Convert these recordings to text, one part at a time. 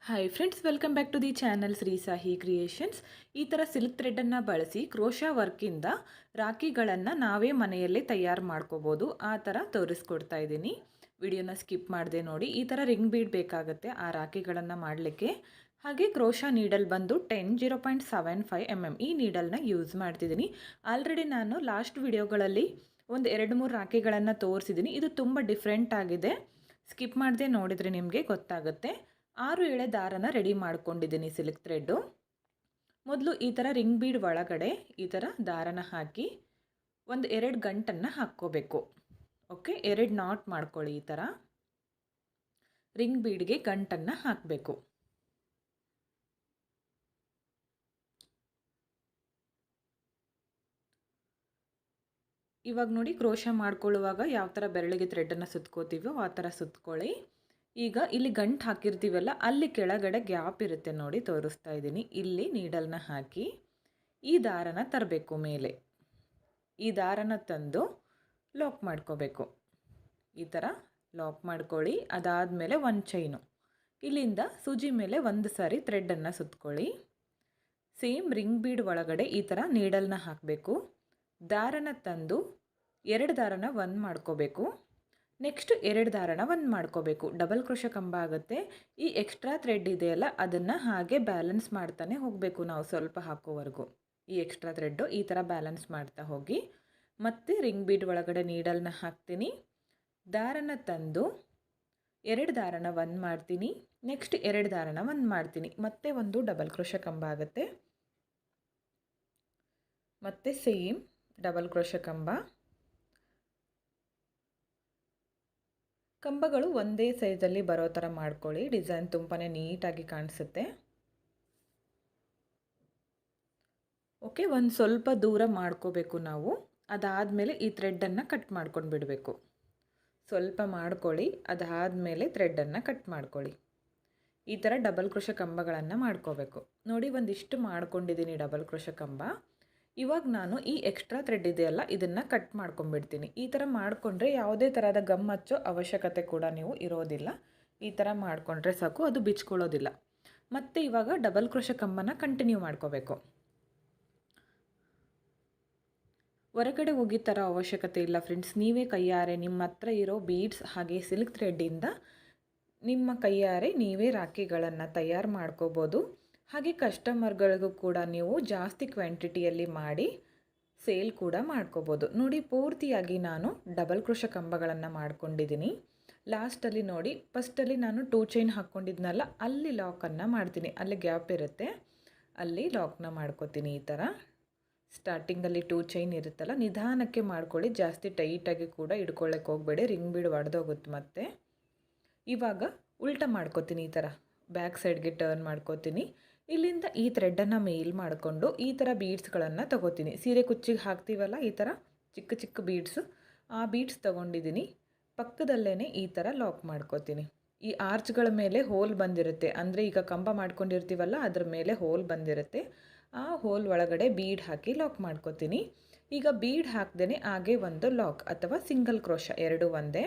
Hi friends, welcome back to the channel Shri Sahi creations. ಈ ಥರ silk ಥ್ರೆಡನ್ನು ಬಳಸಿ ಕ್ರೋಶಾ ವರ್ಕಿಂದ ರಾಖಿಗಳನ್ನು ನಾವೇ ಮನೆಯಲ್ಲೇ ತಯಾರು ಮಾಡ್ಕೋಬೋದು. ಆ ಥರ ತೋರಿಸ್ಕೊಡ್ತಾ ಇದ್ದೀನಿ. ವಿಡಿಯೋನ ಸ್ಕಿಪ್ ಮಾಡದೆ ನೋಡಿ. ಈ ಥರ ರಿಂಗ್ ಬೀಡ್ ಬೇಕಾಗುತ್ತೆ ಆ ರಾಖಿಗಳನ್ನು ಮಾಡಲಿಕ್ಕೆ. ಹಾಗೆ ಕ್ರೋಶಾ ನೀಡಲ್ ಬಂದು 0.75 mm ಈ ನೀಡಲ್ನ ಯೂಸ್ ಮಾಡ್ತಿದ್ದೀನಿ. ಆಲ್ರೆಡಿ ನಾನು ಲಾಸ್ಟ್ ವಿಡಿಯೋಗಳಲ್ಲಿ ಒಂದು 2-3 ರಾಖಿಗಳನ್ನು ತೋರಿಸಿದ್ದೀನಿ. ಇದು ತುಂಬ ಡಿಫ್ರೆಂಟ್ ಆಗಿದೆ. ಸ್ಕಿಪ್ ಮಾಡದೆ ನೋಡಿದರೆ ನಿಮಗೆ ಗೊತ್ತಾಗುತ್ತೆ. 6 ಎಳೆ ದಾರನ ರೆಡಿ ಮಾಡ್ಕೊಂಡಿದ್ದೀನಿ ಸಿಲ್ಕ್ ಥ್ರೆಡ್ಡು. ಮೊದಲು ಈ ಥರ ರಿಂಗ್ ಬೀಡ್ ಒಳಗಡೆ ಈ ಥರ ದಾರನ ಹಾಕಿ ಒಂದು 2 ಗಂಟನ್ನು ಹಾಕ್ಕೋಬೇಕು. ಓಕೆ, 2 ನಾಟ್ ಮಾಡ್ಕೊಳ್ಳಿ. ಈ ಥರ ರಿಂಗ್ ಬೀಡ್ಗೆ ಗಂಟನ್ನು ಹಾಕಬೇಕು. ಇವಾಗ ನೋಡಿ, ಕ್ರೋಶಾ ಮಾಡ್ಕೊಳ್ಳುವಾಗ ಯಾವ ಥರ ಬೆರಳಿಗೆ ಥ್ರೆಡನ್ನು ಸುತ್ಕೋತೀವೋ ಆ ಥರ ಸುತ್ಕೊಳ್ಳಿ. ಈಗ ಇಲ್ಲಿ ಗಂಟು ಹಾಕಿರ್ತೀವಲ್ಲ, ಅಲ್ಲಿ ಕೆಳಗಡೆ ಗ್ಯಾಪ್ ಇರುತ್ತೆ ನೋಡಿ, ತೋರಿಸ್ತಾ ಇದ್ದೀನಿ. ಇಲ್ಲಿ ನೀಡಲ್ನ ಹಾಕಿ ಈ ದಾರನ ತರಬೇಕು ಮೇಲೆ. ಈ ದಾರನ ತಂದು ಲಾಕ್ ಮಾಡ್ಕೋಬೇಕು. ಈ ಥರ ಲಾಕ್ ಮಾಡ್ಕೊಳ್ಳಿ. ಅದಾದಮೇಲೆ ಒಂದು ಚೈನು ಇಲ್ಲಿಂದ ಸೂಜಿ ಮೇಲೆ ಒಂದು ಸಾರಿ ಥ್ರೆಡನ್ನು ಸುತ್ಕೊಳ್ಳಿ. ಸೇಮ್ ರಿಂಗ್ ಬೀಡ್ ಒಳಗಡೆ ಈ ಥರ ನೀಡಲ್ನ ಹಾಕಬೇಕು. ದಾರನ ತಂದು 2 ದಾರನ ಒಂದು ಮಾಡ್ಕೋಬೇಕು. ನೆಕ್ಸ್ಟ್ 2 ದಾರನ ಒಂದು ಮಾಡ್ಕೋಬೇಕು. ಡಬಲ್ ಕ್ರೋಶಾ ಕಂಬ ಆಗುತ್ತೆ. ಈ ಎಕ್ಸ್ಟ್ರಾ ಥ್ರೆಡ್ ಇದೆಯಲ್ಲ, ಅದನ್ನು ಹಾಗೆ ಬ್ಯಾಲೆನ್ಸ್ ಮಾಡ್ತಾನೆ ಹೋಗಬೇಕು ನಾವು ಸ್ವಲ್ಪ ಹಾಕೋವರೆಗೂ. ಈ ಎಕ್ಸ್ಟ್ರಾ ಥ್ರೆಡ್ಡು ಈ ಥರ ಬ್ಯಾಲೆನ್ಸ್ ಮಾಡ್ತಾ ಹೋಗಿ. ಮತ್ತೆ ರಿಂಗ್ ಬೀಡ್ ಒಳಗಡೆ ನೀಡಲ್ನ ಹಾಕ್ತೀನಿ. ದಾರನ ತಂದು 2 ದಾರನ ಒಂದು ಮಾಡ್ತೀನಿ. ನೆಕ್ಸ್ಟ್ 2 ದಾರನ ಒಂದು ಮಾಡ್ತೀನಿ. ಮತ್ತೆ ಒಂದು ಡಬಲ್ ಕ್ರೋಶಾ ಕಂಬ ಆಗುತ್ತೆ. ಮತ್ತೆ ಸೇಮ್ ಡಬಲ್ ಕ್ರೋಶಾ ಕಂಬಗಳು ಒಂದೇ ಸೈಜಲ್ಲಿ ಬರೋ ಥರ ಮಾಡ್ಕೊಳ್ಳಿ. ಡಿಸೈನ್ ತುಂಬಾ ನೀಟಾಗಿ ಕಾಣಿಸುತ್ತೆ. ಓಕೆ, ಒಂದು ಸ್ವಲ್ಪ ದೂರ ಮಾಡ್ಕೋಬೇಕು ನಾವು. ಅದಾದಮೇಲೆ ಈ ಥ್ರೆಡ್ಡನ್ನು ಕಟ್ ಮಾಡ್ಕೊಂಡು ಬಿಡಬೇಕು. ಸ್ವಲ್ಪ ಮಾಡ್ಕೊಳ್ಳಿ. ಅದಾದಮೇಲೆ ಥ್ರೆಡ್ಡನ್ನು ಕಟ್ ಮಾಡ್ಕೊಳ್ಳಿ. ಈ ಥರ ಡಬಲ್ ಕ್ರೋಶಾ ಕಂಬಗಳನ್ನು ಮಾಡ್ಕೋಬೇಕು. ನೋಡಿ, ಒಂದಿಷ್ಟು ಮಾಡ್ಕೊಂಡಿದ್ದೀನಿ ಡಬಲ್ ಕ್ರೋಶಾ ಕಂಬ. ಇವಾಗ ನಾನು ಈ ಎಕ್ಸ್ಟ್ರಾ ಥ್ರೆಡ್ ಇದೆಯಲ್ಲ, ಇದನ್ನು ಕಟ್ ಮಾಡ್ಕೊಂಡ್ಬಿಡ್ತೀನಿ. ಈ ಥರ ಮಾಡಿಕೊಂಡ್ರೆ ಯಾವುದೇ ಥರದ ಗಮ್ ಹಚ್ಚೋ ಅವಶ್ಯಕತೆ ಕೂಡ ನೀವು ಇರೋದಿಲ್ಲ. ಈ ಥರ ಮಾಡಿಕೊಂಡ್ರೆ ಸಾಕು, ಅದು ಬಿಚ್ಕೊಳ್ಳೋದಿಲ್ಲ. ಮತ್ತು ಇವಾಗ ಡಬಲ್ ಕ್ರೋಶಾ ಕಂಬನ ಕಂಟಿನ್ಯೂ ಮಾಡ್ಕೋಬೇಕು. ಹೊರಗಡೆ ಹೋಗಿ ಥರ ಅವಶ್ಯಕತೆ ಇಲ್ಲ ಫ್ರೆಂಡ್ಸ್. ನೀವೇ ಕೈಯಾರೆ ನಿಮ್ಮ ಹತ್ರ ಇರೋ ಬೀಡ್ಸ್ ಹಾಗೆ ಸಿಲ್ಕ್ ಥ್ರೆಡ್ಡಿಂದ ನಿಮ್ಮ ಕೈಯಾರೆ ನೀವೇ ರಾಖಿಗಳನ್ನು ತಯಾರು ಮಾಡ್ಕೋಬೋದು. ಹಾಗೆ ಕಸ್ಟಮರ್ಗಳಿಗೂ ಕೂಡ ನೀವು ಜಾಸ್ತಿ ಕ್ವಾಂಟಿಟಿಯಲ್ಲಿ ಮಾಡಿ ಸೇಲ್ ಕೂಡ ಮಾಡ್ಕೋಬೋದು. ನೋಡಿ, ಪೂರ್ತಿಯಾಗಿ ನಾನು ಡಬಲ್ ಕ್ರೋಶಾ ಕಂಬಗಳನ್ನು ಮಾಡ್ಕೊಂಡಿದ್ದೀನಿ. ಲಾಸ್ಟಲ್ಲಿ ನೋಡಿ, ಫಸ್ಟಲ್ಲಿ ನಾನು 2 ಚೈನ್ ಹಾಕ್ಕೊಂಡಿದ್ನಲ್ಲ, ಅಲ್ಲಿ ಲಾಕನ್ನು ಮಾಡ್ತೀನಿ. ಅಲ್ಲಿ ಗ್ಯಾಪ್ ಇರುತ್ತೆ, ಅಲ್ಲಿ ಲಾಕ್ನ ಮಾಡ್ಕೋತೀನಿ. ಈ ಥರ ಸ್ಟಾರ್ಟಿಂಗಲ್ಲಿ 2 ಚೈನ್ ಇರುತ್ತಲ್ಲ, ನಿಧಾನಕ್ಕೆ ಮಾಡ್ಕೊಳ್ಳಿ. ಜಾಸ್ತಿ ಟೈಟಾಗಿ ಕೂಡ ಇಟ್ಕೊಳ್ಳೋಕೆ ಹೋಗಬೇಡಿ, ರಿಂಗ್ ಬೀಡ್ ಒಡೆದೋಗುತ್ತೆ. ಮತ್ತೆ ಇವಾಗ ಉಲ್ಟಾ ಮಾಡ್ಕೋತೀನಿ. ಈ ಥರ ಬ್ಯಾಕ್ ಸೈಡ್ಗೆ ಟರ್ನ್ ಮಾಡ್ಕೋತೀನಿ. ಇಲ್ಲಿಂದ ಈ ಥ್ರೆಡ್ಡನ್ನು ಮೇಲ್ ಮಾಡಿಕೊಂಡು ಈ ಥರ ಬೀಡ್ಸ್ಗಳನ್ನು ತೊಗೋತೀನಿ. ಸೀರೆ ಕುಚ್ಚಿಗೆ ಹಾಕ್ತೀವಲ್ಲ, ಈ ಥರ ಚಿಕ್ಕ ಚಿಕ್ಕ ಬೀಡ್ಸು, ಆ ಬೀಡ್ಸ್ ತೊಗೊಂಡಿದ್ದೀನಿ. ಪಕ್ಕದಲ್ಲೇ ಈ ಥರ ಲಾಕ್ ಮಾಡ್ಕೋತೀನಿ. ಈ ಆರ್ಚ್ಗಳ ಮೇಲೆ ಹೋಲ್ ಬಂದಿರುತ್ತೆ, ಅಂದರೆ ಈಗ ಕಂಬ ಮಾಡ್ಕೊಂಡಿರ್ತೀವಲ್ಲ ಅದ್ರ ಮೇಲೆ ಹೋಲ್ ಬಂದಿರುತ್ತೆ. ಆ ಹೋಲ್ ಒಳಗಡೆ ಬೀಡ್ ಹಾಕಿ ಲಾಕ್ ಮಾಡ್ಕೋತೀನಿ. ಈಗ ಬೀಡ್ ಹಾಕ್ದೇ ಹಾಗೆ ಒಂದು ಲಾಕ್ ಅಥವಾ ಸಿಂಗಲ್ ಕ್ರೋಶಾ, ಎರಡು ಒಂದೇ.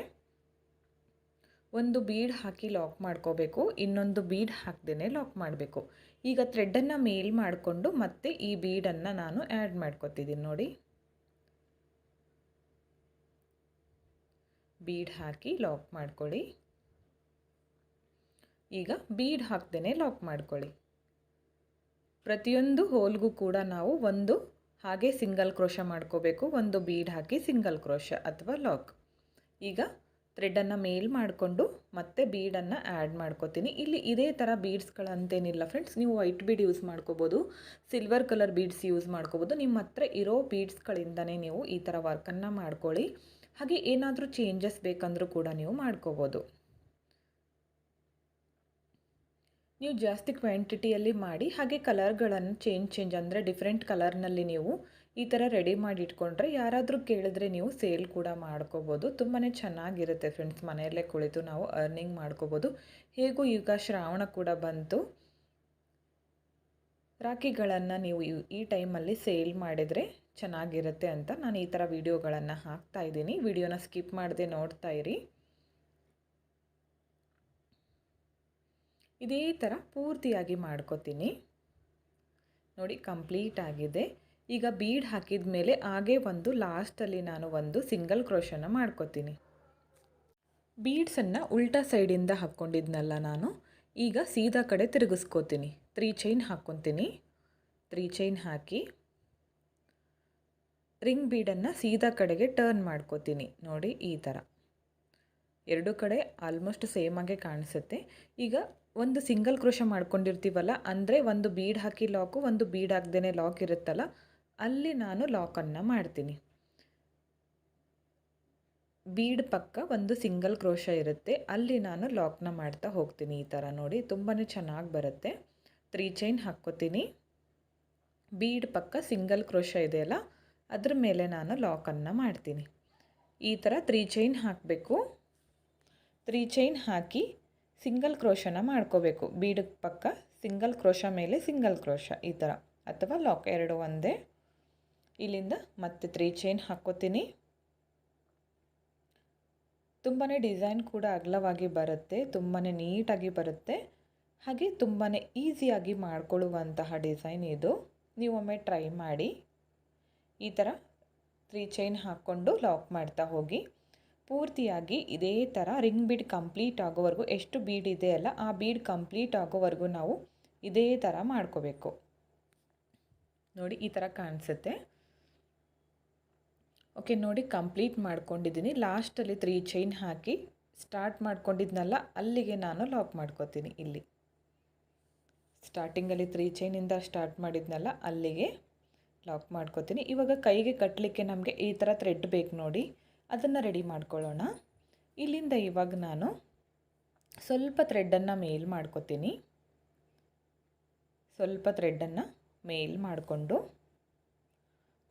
ಒಂದು ಬೀಡ್ ಹಾಕಿ ಲಾಕ್ ಮಾಡ್ಕೋಬೇಕು, ಇನ್ನೊಂದು ಬೀಡ್ ಹಾಕ್ದೇ ಲಾಕ್ ಮಾಡಬೇಕು. ಈಗ ಥ್ರೆಡ್ಡನ್ನು ಮೇಲ್ ಮಾಡಿಕೊಂಡು ಮತ್ತೆ ಈ ಬೀಡನ್ನು ನಾನು ಆ್ಯಡ್ ಮಾಡ್ಕೋತಿದ್ದೀನಿ. ನೋಡಿ, ಬೀಡ್ ಹಾಕಿ ಲಾಕ್ ಮಾಡ್ಕೊಳ್ಳಿ. ಈಗ ಬೀಡ್ ಹಾಕ್ದೇ ಲಾಕ್ ಮಾಡ್ಕೊಳ್ಳಿ. ಪ್ರತಿಯೊಂದು ಹೋಲ್ಗೂ ಕೂಡ ನಾವು ಒಂದು ಹಾಗೆ ಸಿಂಗಲ್ ಕ್ರೋಶಾ ಮಾಡ್ಕೋಬೇಕು. ಒಂದು ಬೀಡ್ ಹಾಕಿ ಸಿಂಗಲ್ ಕ್ರೋಶಾ ಅಥವಾ ಲಾಕ್. ಈಗ ಥ್ರೆಡ್ಡನ್ನು ಮೇಲ್ ಮಾಡಿಕೊಂಡು ಮತ್ತೆ ಬೀಡನ್ನು ಆ್ಯಡ್ ಮಾಡ್ಕೋತೀನಿ. ಇಲ್ಲಿ ಇದೇ ಥರ ಬೀಡ್ಸ್ಗಳಂತೇನಿಲ್ಲ ಫ್ರೆಂಡ್ಸ್. ನೀವು ವೈಟ್ ಬೀಡ್ ಯೂಸ್ ಮಾಡ್ಕೋಬೋದು, ಸಿಲ್ವರ್ ಕಲರ್ ಬೀಡ್ಸ್ ಯೂಸ್ ಮಾಡ್ಕೋಬೋದು. ನಿಮ್ಮ ಹತ್ರ ಇರೋ ಬೀಡ್ಸ್ಗಳಿಂದನೇ ನೀವು ಈ ಥರ ವರ್ಕನ್ನು ಮಾಡ್ಕೊಳ್ಳಿ. ಹಾಗೆ ಏನಾದರೂ ಚೇಂಜಸ್ ಬೇಕಂದ್ರೂ ಕೂಡ ನೀವು ಮಾಡ್ಕೋಬೋದು. ನೀವು ಜಾಸ್ತಿ ಕ್ವಾಂಟಿಟಿಯಲ್ಲಿ ಮಾಡಿ ಹಾಗೆ ಕಲರ್ಗಳನ್ನು ಚೇಂಜ್ ಅಂದರೆ ಡಿಫ್ರೆಂಟ್ ಕಲರ್ನಲ್ಲಿ ನೀವು ಈ ಥರ ರೆಡಿ ಮಾಡಿ ಇಟ್ಕೊಂಡ್ರೆ ಯಾರಾದರೂ ಕೇಳಿದ್ರೆ ನೀವು ಸೇಲ್ ಕೂಡ ಮಾಡ್ಕೋಬೋದು. ತುಂಬಾ ಚೆನ್ನಾಗಿರುತ್ತೆ ಫ್ರೆಂಡ್ಸ್. ಮನೆಯಲ್ಲೇ ಕುಳಿತು ನಾವು ಅರ್ನಿಂಗ್ ಮಾಡ್ಕೋಬೋದು. ಹೇಗೂ ಈಗ ಶ್ರಾವಣ ಕೂಡ ಬಂತು. ರಾಖಿಗಳನ್ನು ನೀವು ಈ ಟೈಮಲ್ಲಿ ಸೇಲ್ ಮಾಡಿದರೆ ಚೆನ್ನಾಗಿರುತ್ತೆ ಅಂತ ನಾನು ಈ ಥರ ವಿಡಿಯೋಗಳನ್ನು ಹಾಕ್ತಾಯಿದ್ದೀನಿ. ವಿಡಿಯೋನ ಸ್ಕಿಪ್ ಮಾಡದೆ ನೋಡ್ತಾ ಇರಿ. ಇದೇ ಥರ ಪೂರ್ತಿಯಾಗಿ ಮಾಡ್ಕೋತೀನಿ. ನೋಡಿ ಕಂಪ್ಲೀಟ್ ಆಗಿದೆ. ಈಗ ಬೀಡ್ ಹಾಕಿದ ಮೇಲೆ ಹಾಗೆ ಒಂದು ಲಾಸ್ಟಲ್ಲಿ ನಾನು ಒಂದು ಸಿಂಗಲ್ ಕ್ರೋಶನ ಮಾಡ್ಕೋತೀನಿ. ಬೀಡ್ಸನ್ನು ಉಲ್ಟಾ ಸೈಡಿಂದ ಹಾಕ್ಕೊಂಡಿದ್ನಲ್ಲ ನಾನು, ಈಗ ಸೀದಾ ಕಡೆ ತಿರುಗಿಸ್ಕೋತೀನಿ. 3 ಚೈನ್ ಹಾಕ್ಕೊತೀನಿ. 3 ಚೈನ್ ಹಾಕಿ ರಿಂಗ್ ಬೀಡನ್ನು ಸೀದಾ ಕಡೆಗೆ ಟರ್ನ್ ಮಾಡ್ಕೋತೀನಿ. ನೋಡಿ ಈ ಥರ ಎರಡು ಕಡೆ ಆಲ್ಮೋಸ್ಟ್ ಸೇಮಾಗೆ ಕಾಣಿಸುತ್ತೆ. ಈಗ ಒಂದು ಸಿಂಗಲ್ ಕ್ರೋಶ ಮಾಡ್ಕೊಂಡಿರ್ತೀವಲ್ಲ, ಅಂದರೆ ಒಂದು ಬೀಡ್ ಹಾಕಿ ಲಾಕು, ಒಂದು ಬೀಡ್ ಹಾಕ್ದೇ ಲಾಕ್ ಇರುತ್ತಲ್ಲ, ಅಲ್ಲಿ ನಾನು ಲಾಕನ್ನು ಮಾಡ್ತೀನಿ. ಬೀಡ್ ಪಕ್ಕ ಒಂದು ಸಿಂಗಲ್ ಕ್ರೋಶ ಇರುತ್ತೆ, ಅಲ್ಲಿ ನಾನು ಲಾಕ್ನ ಮಾಡ್ತಾ ಹೋಗ್ತೀನಿ. ಈ ಥರ ನೋಡಿ ತುಂಬಾ ಚೆನ್ನಾಗಿ ಬರುತ್ತೆ. 3 ಚೈನ್ ಹಾಕ್ಕೋತೀನಿ. ಬೀಡ್ ಪಕ್ಕ ಸಿಂಗಲ್ ಕ್ರೋಶ ಇದೆಯಲ್ಲ, ಅದ್ರ ಮೇಲೆ ನಾನು ಲಾಕನ್ನು ಮಾಡ್ತೀನಿ. ಈ ಥರ 3 ಚೈನ್ ಹಾಕಬೇಕು. 3 ಚೈನ್ ಹಾಕಿ ಸಿಂಗಲ್ ಕ್ರೋಶನ ಮಾಡ್ಕೋಬೇಕು. ಬೀಡ್ ಪಕ್ಕ ಸಿಂಗಲ್ ಕ್ರೋಶ ಮೇಲೆ ಸಿಂಗಲ್ ಕ್ರೋಶ ಈ ಥರ, ಅಥವಾ ಲಾಕ್ ಎರಡು ಒಂದೇ. ಇಲ್ಲಿಂದ ಮತ್ತೆ 3 ಚೈನ್ ಹಾಕ್ಕೋತೀನಿ. ತುಂಬಾ ಡಿಸೈನ್ ಕೂಡ ಅಗಲವಾಗಿ ಬರುತ್ತೆ, ತುಂಬಾ ನೀಟಾಗಿ ಬರುತ್ತೆ, ಹಾಗೆ ತುಂಬಾ ಈಸಿಯಾಗಿ ಮಾಡ್ಕೊಳ್ಳುವಂತಹ ಡಿಸೈನ್ ಇದು. ನೀವು ಒಮ್ಮೆ ಟ್ರೈ ಮಾಡಿ. ಈ ಥರ 3 ಚೈನ್ ಹಾಕ್ಕೊಂಡು ಲಾಕ್ ಮಾಡ್ತಾ ಹೋಗಿ. ಪೂರ್ತಿಯಾಗಿ ಇದೇ ಥರ ರಿಂಗ್ ಬೀಡ್ ಕಂಪ್ಲೀಟ್ ಆಗೋವರೆಗೂ, ಎಷ್ಟು ಬೀಡ್ ಇದೆಯಲ್ಲ ಆ ಬೀಡ್ ಕಂಪ್ಲೀಟ್ ಆಗೋವರೆಗೂ ನಾವು ಇದೇ ಥರ ಮಾಡ್ಕೋಬೇಕು. ನೋಡಿ ಈ ಥರ ಕಾಣಿಸುತ್ತೆ. ಓಕೆ, ನೋಡಿ ಕಂಪ್ಲೀಟ್ ಮಾಡ್ಕೊಂಡಿದ್ದೀನಿ. ಲಾಸ್ಟಲ್ಲಿ 3 ಚೈನ್ ಹಾಕಿ ಸ್ಟಾರ್ಟ್ ಮಾಡ್ಕೊಂಡಿದ್ನಲ್ಲ, ಅಲ್ಲಿಗೆ ನಾನು ಲಾಕ್ ಮಾಡ್ಕೋತೀನಿ. ಇಲ್ಲಿ ಸ್ಟಾರ್ಟಿಂಗಲ್ಲಿ 3 ಚೈನಿಂದ ಸ್ಟಾರ್ಟ್ ಮಾಡಿದ್ನಲ್ಲ, ಅಲ್ಲಿಗೆ ಲಾಕ್ ಮಾಡ್ಕೋತೀನಿ. ಇವಾಗ ಕೈಗೆ ಕಟ್ಟಲಿಕ್ಕೆ ನಮಗೆ ಈ ಥರ ಥ್ರೆಡ್ ಬೇಕು ನೋಡಿ, ಅದನ್ನು ರೆಡಿ ಮಾಡ್ಕೊಳ್ಳೋಣ. ಇಲ್ಲಿಂದ ಇವಾಗ ನಾನು ಸ್ವಲ್ಪ ಥ್ರೆಡ್ಡನ್ನು ಮೇಲ್ ಮಾಡ್ಕೋತೀನಿ. ಸ್ವಲ್ಪ ಥ್ರೆಡ್ಡನ್ನು ಮೇಲ್ ಮಾಡಿಕೊಂಡು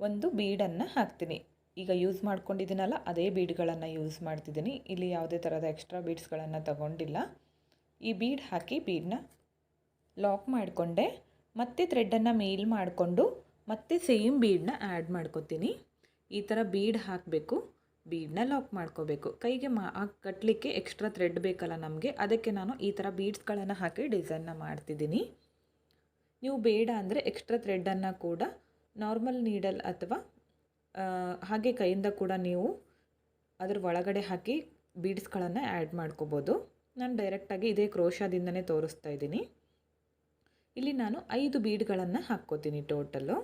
ಒಂದು ಬೀಡನ್ನು ಹಾಕ್ತೀನಿ. ಈಗ ಯೂಸ್ ಮಾಡ್ಕೊಂಡಿದ್ದೀನಲ್ಲ ಅದೇ ಬೀಡ್ಗಳನ್ನು ಯೂಸ್ ಮಾಡ್ತಿದ್ದೀನಿ. ಇಲ್ಲಿ ಯಾವುದೇ ಥರದ ಎಕ್ಸ್ಟ್ರಾ ಬೀಡ್ಸ್ಗಳನ್ನು ತಗೊಂಡಿಲ್ಲ. ಈ ಬೀಡ್ ಹಾಕಿ ಬೀಡನ್ನ ಲಾಕ್ ಮಾಡಿಕೊಂಡೆ. ಮತ್ತೆ ಥ್ರೆಡ್ಡನ್ನು ಮೇಲ್ ಮಾಡಿಕೊಂಡು ಮತ್ತೆ ಸೇಮ್ ಬೀಡನ್ನ ಆ್ಯಡ್ ಮಾಡ್ಕೋತೀನಿ. ಈ ಥರ ಬೀಡ್ ಹಾಕಬೇಕು, ಬೀಡನ್ನ ಲಾಕ್ ಮಾಡ್ಕೋಬೇಕು. ಕೈಗೆ ಕಟ್ಟಲಿಕ್ಕೆ ಎಕ್ಸ್ಟ್ರಾ ಥ್ರೆಡ್ ಬೇಕಲ್ಲ ನಮಗೆ, ಅದಕ್ಕೆ ನಾನು ಈ ಥರ ಬೀಡ್ಸ್ಗಳನ್ನು ಹಾಕಿ ಡಿಸೈನ್ನ ಮಾಡ್ತಿದ್ದೀನಿ. ನೀವು ಬೇಡ ಅಂದರೆ ಎಕ್ಸ್ಟ್ರಾ ಥ್ರೆಡ್ಡನ್ನು ಕೂಡ ನಾರ್ಮಲ್ ನೀಡಲ್ ಅಥವಾ ಹಾಗೆ ಕೈಯಿಂದ ಕೂಡ ನೀವು ಅದರ ಒಳಗಡೆ ಹಾಕಿ ಬೀಡ್ಸ್ಗಳನ್ನು ಆ್ಯಡ್ ಮಾಡ್ಕೋಬೋದು. ನಾನು ಡೈರೆಕ್ಟಾಗಿ ಇದೇ ಕ್ರೋಶಾದಿಂದನೇ ತೋರಿಸ್ತಾ ಇದ್ದೀನಿ. ಇಲ್ಲಿ ನಾನು 5 ಬೀಡ್ಗಳನ್ನು ಹಾಕ್ಕೋತೀನಿ. ಟೋಟಲ್ಲು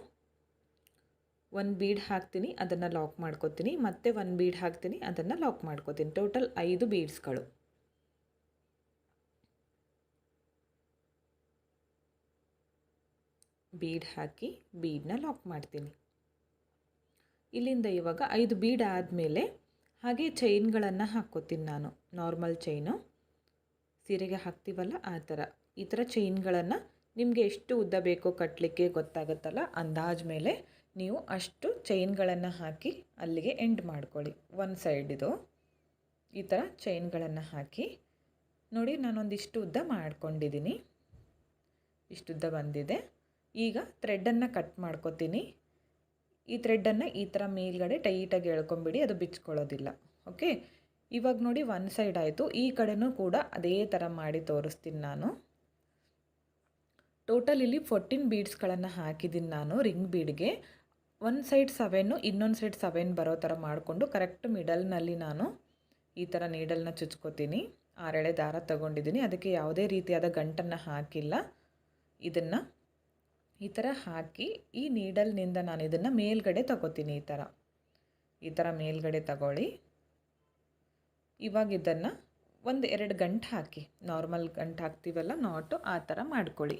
1 ಬೀಡ್ ಹಾಕ್ತೀನಿ, ಅದನ್ನು ಲಾಕ್ ಮಾಡ್ಕೋತೀನಿ, ಮತ್ತೆ 1 ಬೀಡ್ ಹಾಕ್ತೀನಿ, ಅದನ್ನು ಲಾಕ್ ಮಾಡ್ಕೋತೀನಿ. ಟೋಟಲ್ 5 ಬೀಡ್ಸ್ಗಳು. ಬೀಡ್ ಹಾಕಿ ಬೀಡನ್ನ ಲಾಕ್ ಮಾಡ್ತೀನಿ. ಇಲ್ಲಿಂದ ಇವಾಗ 5 ಬೀಡ್ ಆದಮೇಲೆ ಹಾಗೆ ಚೈನ್ಗಳನ್ನು ಹಾಕ್ಕೋತೀನಿ ನಾನು. ನಾರ್ಮಲ್ ಚೈನು ಸೀರೆಗೆ ಹಾಕ್ತೀವಲ್ಲ ಆ ಥರ, ಈ ಥರ ಚೈನ್ಗಳನ್ನು ನಿಮಗೆ ಎಷ್ಟು ಉದ್ದ ಬೇಕೋ ಕಟ್ಟಲಿಕ್ಕೆ ಗೊತ್ತಾಗುತ್ತಲ್ಲ, ಅಂದಾಜು ಮೇಲೆ ನೀವು ಅಷ್ಟು ಚೈನ್ಗಳನ್ನು ಹಾಕಿ ಅಲ್ಲಿಗೆ ಎಂಡ್ ಮಾಡ್ಕೊಳ್ಳಿ. ಒಂದು ಸೈಡ್ ಇದು ಈ ಥರ ಚೈನ್ಗಳನ್ನು ಹಾಕಿ ನೋಡಿ, ನಾನೊಂದಿಷ್ಟು ಉದ್ದ ಮಾಡ್ಕೊಂಡಿದ್ದೀನಿ. ಇಷ್ಟುದ್ದ ಬಂದಿದೆ. ಈಗ ಥ್ರೆಡ್ಡನ್ನು ಕಟ್ ಮಾಡ್ಕೋತೀನಿ. ಈ ಥ್ರೆಡ್ಡನ್ನು ಈ ಥರ ಮೇಲ್ಗಡೆ ಟೈಟಾಗಿ ಎಳ್ಕೊಂಬಿಡಿ, ಅದು ಬಿಚ್ಕೊಳ್ಳೋದಿಲ್ಲ. ಓಕೆ, ಇವಾಗ ನೋಡಿ 1 ಸೈಡ್ ಆಯಿತು. ಈ ಕಡೆನೂ ಕೂಡ ಅದೇ ಥರ ಮಾಡಿ ತೋರಿಸ್ತೀನಿ ನಾನು. ಟೋಟಲ್ ಇಲ್ಲಿ 14 ಬೀಡ್ಸ್ಗಳನ್ನು ಹಾಕಿದ್ದೀನಿ ನಾನು ರಿಂಗ್ ಬೀಡ್ಗೆ. ಒಂದು ಸೈಡ್ 7, ಇನ್ನೊಂದು ಸೈಡ್ 7 ಬರೋ ಥರ ಮಾಡಿಕೊಂಡು ಕರೆಕ್ಟ್ ಮಿಡಲ್ನಲ್ಲಿ ನಾನು ಈ ಥರ ನೀಡಲ್ನ ಚುಚ್ಕೋತೀನಿ. 6 ಎಳೆ ದಾರ ತಗೊಂಡಿದ್ದೀನಿ, ಅದಕ್ಕೆ ಯಾವುದೇ ರೀತಿಯಾದ ಗಂಟನ್ನು ಹಾಕಿಲ್ಲ. ಇದನ್ನು ಈ ಥರ ಹಾಕಿ ಈ ನೀಡಲ್ನಿಂದ ನಾನು ಇದನ್ನು ಮೇಲ್ಗಡೆ ತಗೋತೀನಿ. ಈ ಥರ ಮೇಲ್ಗಡೆ ತಗೊಳ್ಳಿ. ಇವಾಗ ಇದನ್ನು 1-2 ಗಂಟು ಹಾಕಿ, ನಾರ್ಮಲ್ ಗಂಟು ಹಾಕ್ತೀವಲ್ಲ ನಾಟು, ಆ ಥರ ಮಾಡ್ಕೊಳ್ಳಿ.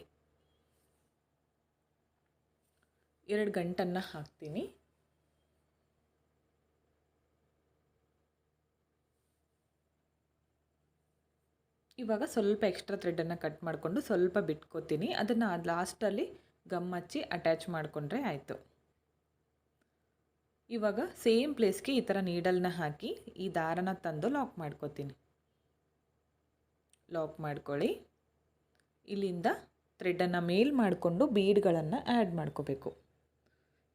2 ಗಂಟನ್ನು ಹಾಕ್ತೀನಿ. ಇವಾಗ ಸ್ವಲ್ಪ ಎಕ್ಸ್ಟ್ರಾ ಥ್ರೆಡ್ಡನ್ನು ಕಟ್ ಮಾಡಿಕೊಂಡು ಸ್ವಲ್ಪ ಬಿಟ್ಕೋತೀನಿ. ಅದನ್ನು ಲಾಸ್ಟಲ್ಲಿ ಗಮ್ ಹಚ್ಚಿ ಅಟ್ಯಾಚ್ ಮಾಡಿಕೊಂಡ್ರೆ ಆಯಿತು. ಇವಾಗ ಸೇಮ್ ಪ್ಲೇಸ್ಗೆ ಈ ಥರ ನೀಡಲ್ನ ಹಾಕಿ ಈ ದಾರನ ತಂದು ಲಾಕ್ ಮಾಡ್ಕೋತೀನಿ. ಲಾಕ್ ಮಾಡ್ಕೊಳ್ಳಿ. ಇಲ್ಲಿಂದ ಥ್ರೆಡ್ಡನ್ನು ಮೇಲ್ ಮಾಡಿಕೊಂಡು ಬೀಡ್ಗಳನ್ನು ಆ್ಯಡ್ ಮಾಡ್ಕೋಬೇಕು.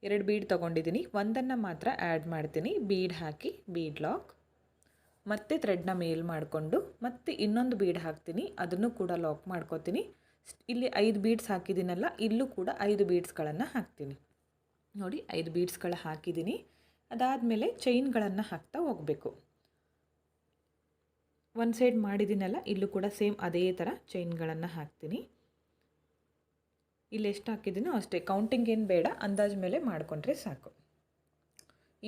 2 ಬೀಡ್ ತೊಗೊಂಡಿದ್ದೀನಿ, ಒಂದನ್ನು ಮಾತ್ರ ಆ್ಯಡ್ ಮಾಡ್ತೀನಿ. ಬೀಡ್ ಹಾಕಿ ಬೀಡ್ ಲಾಕ್, ಮತ್ತೆ ಥ್ರೆಡ್ನ ಮೇಲ್ ಮಾಡಿಕೊಂಡು ಮತ್ತೆ ಇನ್ನೊಂದು ಬೀಡ್ ಹಾಕ್ತೀನಿ, ಅದನ್ನು ಕೂಡ ಲಾಕ್ ಮಾಡ್ಕೋತೀನಿ. ಇಲ್ಲಿ 5 ಬೀಡ್ಸ್ ಹಾಕಿದ್ದೀನಲ್ಲ, ಇಲ್ಲೂ ಕೂಡ 5 ಬೀಡ್ಸ್ಗಳನ್ನು ಹಾಕ್ತೀನಿ. ನೋಡಿ 5 ಬೀಡ್ಸ್ಗಳು ಹಾಕಿದ್ದೀನಿ. ಅದಾದಮೇಲೆ ಚೈನ್ಗಳನ್ನು ಹಾಕ್ತಾ ಹೋಗಬೇಕು. ಒಂದು ಸೈಡ್ ಮಾಡಿದ್ದೀನಲ್ಲ, ಇಲ್ಲೂ ಕೂಡ ಸೇಮ್ ಅದೇ ಥರ ಚೈನ್ಗಳನ್ನು ಹಾಕ್ತೀನಿ. ಇಲ್ಲಿ ಎಷ್ಟು ಹಾಕಿದ್ದೀನೋ ಅಷ್ಟೇ, ಕೌಂಟಿಂಗ್ ಏನು ಬೇಡ, ಅಂದಾಜು ಮೇಲೆ ಮಾಡಿಕೊಂಡ್ರೆ ಸಾಕು.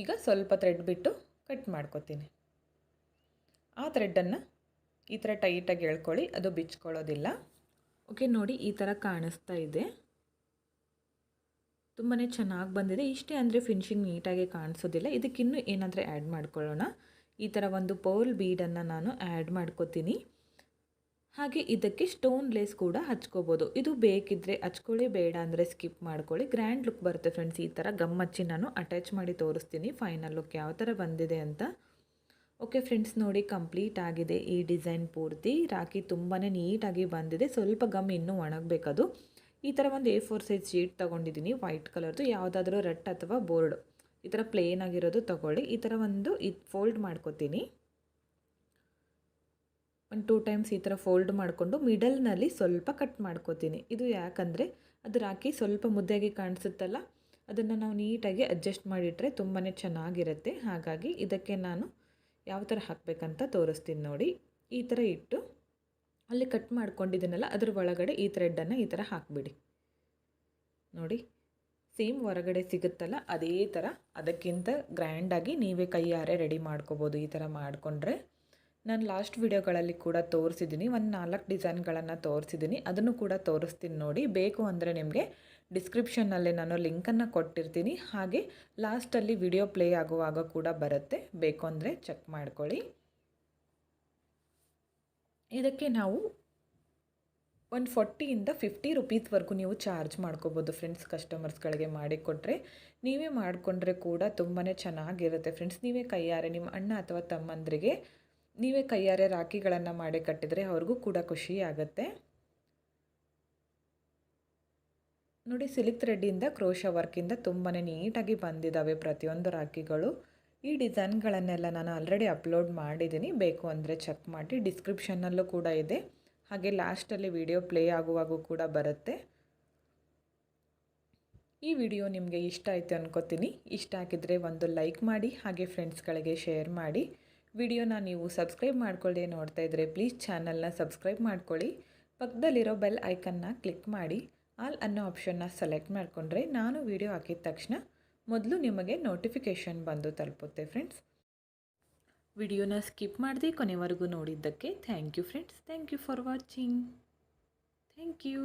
ಈಗ ಸ್ವಲ್ಪ ಥ್ರೆಡ್ ಬಿಟ್ಟು ಕಟ್ ಮಾಡ್ಕೊತೀನಿ. ಆ ಥ್ರೆಡ್ಡನ್ನು ಈ ಥರ ಟೈಟಾಗಿ ಎಳ್ಕೊಳ್ಳಿ, ಅದು ಬಿಚ್ಕೊಳ್ಳೋದಿಲ್ಲ. ಓಕೆ, ನೋಡಿ ಈ ಥರ ಕಾಣಿಸ್ತಾ ಇದೆ. ತುಂಬಾ ಚೆನ್ನಾಗಿ ಬಂದಿದೆ. ಇಷ್ಟೇ ಅಂದರೆ ಫಿನಿಶಿಂಗ್ ನೀಟಾಗಿ ಕಾಣಿಸೋದಿಲ್ಲ. ಇದಕ್ಕಿನ್ನೂ ಏನಾದರೂ ಆ್ಯಡ್ ಮಾಡ್ಕೊಳ್ಳೋಣ. ಈ ಥರ ಒಂದು ಪರ್ಲ್ ಬೀಡನ್ನು ನಾನು ಆ್ಯಡ್ ಮಾಡ್ಕೋತೀನಿ. ಹಾಗೆ ಇದಕ್ಕೆ ಸ್ಟೋನ್ ಲೇಸ್ ಕೂಡ ಹಚ್ಕೋಬೋದು. ಇದು ಬೇಕಿದ್ದರೆ ಹಚ್ಕೊಳ್ಳಿ, ಬೇಡ ಅಂದರೆ ಸ್ಕಿಪ್ ಮಾಡ್ಕೊಳ್ಳಿ. ಗ್ರ್ಯಾಂಡ್ ಲುಕ್ ಬರುತ್ತೆ ಫ್ರೆಂಡ್ಸ್. ಈ ಥರ ಗಮ್ ಹಚ್ಚಿ ನಾನು ಅಟ್ಯಾಚ್ ಮಾಡಿ ತೋರಿಸ್ತೀನಿ ಫೈನಲ್ ಲುಕ್ ಯಾವ ಥರ ಬಂದಿದೆ ಅಂತ. ಓಕೆ ಫ್ರೆಂಡ್ಸ್, ನೋಡಿ ಕಂಪ್ಲೀಟ್ ಆಗಿದೆ ಈ ಡಿಸೈನ್ ಪೂರ್ತಿ. ರಾಖಿ ತುಂಬಾ ನೀಟಾಗಿ ಬಂದಿದೆ. ಸ್ವಲ್ಪ ಗಮ್ ಇನ್ನೂ ಒಣಗಬೇಕದು. ಈ ಥರ ಒಂದು A4 ಸೈಜ್ ಶೀಟ್ ತೊಗೊಂಡಿದ್ದೀನಿ, ವೈಟ್ ಕಲರ್ದು. ಯಾವುದಾದ್ರೂ ರೆಡ್ ಅಥವಾ ಬೋರ್ಡ್ ಈ ಥರ ಪ್ಲೇನ್ ಆಗಿರೋದು ತೊಗೊಳ್ಳಿ. ಈ ಥರ ಒಂದು ಫೋಲ್ಡ್ ಮಾಡ್ಕೋತೀನಿ. ಒಂದು 2 ಟೈಮ್ಸ್ ಈ ಥರ ಫೋಲ್ಡ್ ಮಾಡಿಕೊಂಡು ಮಿಡಲ್ನಲ್ಲಿ ಸ್ವಲ್ಪ ಕಟ್ ಮಾಡ್ಕೋತೀನಿ. ಇದು ಯಾಕಂದರೆ ಅದು ರಾಖಿ ಸ್ವಲ್ಪ ಮುದ್ದೆಯಾಗಿ ಕಾಣಿಸುತ್ತಲ್ಲ, ಅದನ್ನು ನಾವು ನೀಟಾಗಿ ಅಡ್ಜಸ್ಟ್ ಮಾಡಿಟ್ರೆ ತುಂಬಾ ಚೆನ್ನಾಗಿರುತ್ತೆ. ಹಾಗಾಗಿ ಇದಕ್ಕೆ ನಾನು ಯಾವ ಥರ ಹಾಕಬೇಕಂತ ತೋರಿಸ್ತೀನಿ ನೋಡಿ. ಈ ಥರ ಇಟ್ಟು ಅಲ್ಲಿ ಕಟ್ ಮಾಡ್ಕೊಂಡಿದ್ದೀನಲ್ಲ, ಅದ್ರ ಒಳಗಡೆ ಈ ಥ್ರೆಡ್ಡನ್ನು ಈ ಥರ ಹಾಕಿಬಿಡಿ. ನೋಡಿ ಸೇಮ್ ಹೊರಗಡೆ ಸಿಗುತ್ತಲ್ಲ ಅದೇ ಥರ, ಅದಕ್ಕಿಂತ ಗ್ರ್ಯಾಂಡಾಗಿ ನೀವೇ ಕೈಯಾರೆ ರೆಡಿ ಮಾಡ್ಕೋಬೋದು. ಈ ಥರ ಮಾಡಿಕೊಂಡ್ರೆ ನಾನು ಲಾಸ್ಟ್ ವಿಡಿಯೋಗಳಲ್ಲಿ ಕೂಡ ತೋರಿಸಿದ್ದೀನಿ, ಒಂದು 4 ಡಿಸೈನ್ಗಳನ್ನು ತೋರಿಸಿದ್ದೀನಿ. ಅದನ್ನು ಕೂಡ ತೋರಿಸ್ತೀನಿ ನೋಡಿ. ಬೇಕು ಅಂದರೆ ನಿಮಗೆ ಡಿಸ್ಕ್ರಿಪ್ಷನ್ನಲ್ಲೇ ನಾನು ಲಿಂಕನ್ನು ಕೊಟ್ಟಿರ್ತೀನಿ. ಹಾಗೆ ಲಾಸ್ಟಲ್ಲಿ ವಿಡಿಯೋ ಪ್ಲೇ ಆಗುವಾಗ ಕೂಡ ಬರುತ್ತೆ, ಬೇಕು ಅಂದರೆ ಚೆಕ್ ಮಾಡ್ಕೊಳ್ಳಿ. ಇದಕ್ಕೆ ನಾವು ಒಂದು 40ಇಂದ 50 ರುಪೀಸ್ವರೆಗೂ ನೀವು ಚಾರ್ಜ್ ಮಾಡ್ಕೋಬೋದು ಫ್ರೆಂಡ್ಸ್. ಕಸ್ಟಮರ್ಸ್ಗಳಿಗೆ ಮಾಡಿಕೊಟ್ರೆ, ನೀವೇ ಮಾಡಿಕೊಂಡ್ರೆ ಕೂಡ ತುಂಬಾ ಚೆನ್ನಾಗಿರುತ್ತೆ ಫ್ರೆಂಡ್ಸ್. ನೀವೇ ಕೈಯಾರೆ ನಿಮ್ಮ ಅಣ್ಣ ಅಥವಾ ತಮ್ಮಂದ್ರಿಗೆ ನೀವೇ ಕೈಯಾರೆ ರಾಖಿಗಳನ್ನು ಮಾಡಿ ಕಟ್ಟಿದರೆ ಅವ್ರಿಗೂ ಕೂಡ ಖುಷಿ ಆಗುತ್ತೆ. ನೋಡಿ ಸಿಲ್ಕ್ ಥ್ರೆಡ್ಡಿಂದ ಕ್ರೋಶಾ ವರ್ಕಿಂದ ತುಂಬಾ ನೀಟಾಗಿ ಬಂದಿದ್ದಾವೆ ಪ್ರತಿಯೊಂದು ರಾಖಿಗಳು. ಈ ಡಿಸೈನ್ಗಳನ್ನೆಲ್ಲ ನಾನು ಆಲ್ರೆಡಿ ಅಪ್ಲೋಡ್ ಮಾಡಿದ್ದೀನಿ, ಬೇಕು ಅಂದರೆ ಚೆಕ್ ಮಾಡಿ. ಡಿಸ್ಕ್ರಿಪ್ಷನ್ನಲ್ಲೂ ಕೂಡ ಇದೆ. ಹಾಗೆ ಲಾಸ್ಟಲ್ಲಿ ವಿಡಿಯೋ ಪ್ಲೇ ಆಗುವಾಗೂ ಕೂಡ ಬರುತ್ತೆ. ಈ ವಿಡಿಯೋ ನಿಮಗೆ ಇಷ್ಟ ಆಯಿತು ಅನ್ಕೋತೀನಿ. ಇಷ್ಟ ಆಗಿದ್ದರೆ ಒಂದು ಲೈಕ್ ಮಾಡಿ, ಹಾಗೆ ಫ್ರೆಂಡ್ಸ್ಗಳಿಗೆ ಶೇರ್ ಮಾಡಿ. ವಿಡಿಯೋನ ನೀವು ಸಬ್ಸ್ಕ್ರೈಬ್ ಮಾಡ್ಕೊಳ್ಳದೆ ನೋಡ್ತಾ ಇದ್ದರೆ ಪ್ಲೀಸ್ ಚಾನಲ್ನ ಸಬ್ಸ್ಕ್ರೈಬ್ ಮಾಡ್ಕೊಳ್ಳಿ. ಪಕ್ಕದಲ್ಲಿರೋ ಬೆಲ್ ಐಕನ್ನ ಕ್ಲಿಕ್ ಮಾಡಿ ಆಲ್ ಅನ್ನೋ ಆಪ್ಷನ್ನ ಸೆಲೆಕ್ಟ್ ಮಾಡಿಕೊಂಡ್ರೆ ನಾನು ವಿಡಿಯೋ ಹಾಕಿದ ತಕ್ಷಣ ಮೊದಲು ನಿಮಗೆ ನೋಟಿಫಿಕೇಷನ್ ಬಂದು ತಲುಪುತ್ತೆ ಫ್ರೆಂಡ್ಸ್. ವಿಡಿಯೋನ ಸ್ಕಿಪ್ ಮಾಡದೆ ಕೊನೆವರೆಗೂ ನೋಡಿದ್ದಕ್ಕೆ thank you friends. Thank you for watching. Thank you.